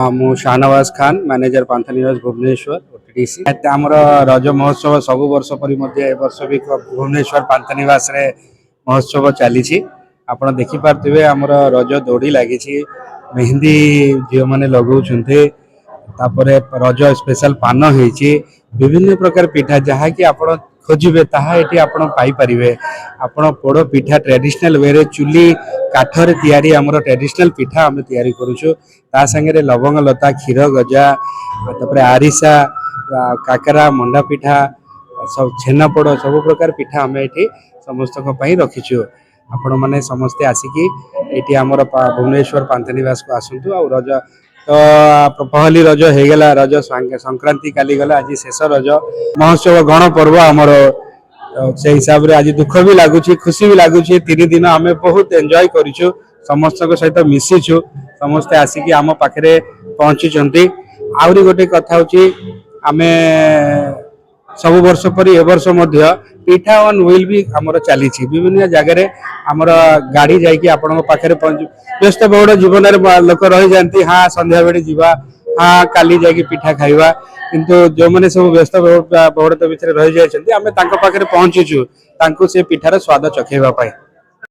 मु Shahnawaz Khan manager पांथनिवास Bhubaneswar OTDC आमर रज महोत्सव सब वर्ष पर वर्ष भी भुवनेश्वर पांथनिवास रे महोत्सव चली आपण देखि पार्थिबे आमर रज दौड़ी लगी मेहंदी झील मैंने लगौंटे तापर रज स्पेशल पान होती विभिन्न प्रकार पिठा जहाँकि आपण खोजे ताहा ये आपण पाइपर आपण पोड़ पिठा ट्रेडिशनल वे रे चुली काठर तैयारी आमर ट्रेडिशनल पिठा आम तैयारी करूँ ता संगे लवंग लता क्षीर गजा तापर आरिसा काकरा मंडा पिठा सब छेनापोड़ सब प्रकार पिठा आम ये समस्त रखीचु आपण मैंने समस्ते आसिकी ये आमर भुवनेश्वर पांथनिवास को आसतु आ रज तो पहली रज हो गला रज संक्रांति काली गला आज शेष रज महोत्सव गण पर्व आमर से हिसाब रे आज दुख भी लगुच खुशी भी लगुच 3 दिन आम बहुत एंजॉय करूँ समस्त सहित मिशीचु समस्ते आसिकी आम पाखे पहुँची आहरी गोटे कथा हूँ आम सब वर्ष पर ए वर्ष पिठा ऑन व्हील भी आमर चली विभिन्न जगह आमर गाड़ी जाकि आपण पाखे पहुँच व्यस्त बहुल जीवन में लोक रही जाती हाँ संध्या बेले जीवा हाँ काली जाकि पिठा खाइबा किंतु जो मैंने सब व्यस्त बहुलता भितर रही जाती आम पाखे पहुँचीचु से पिठार स्वाद चखेबा पाई।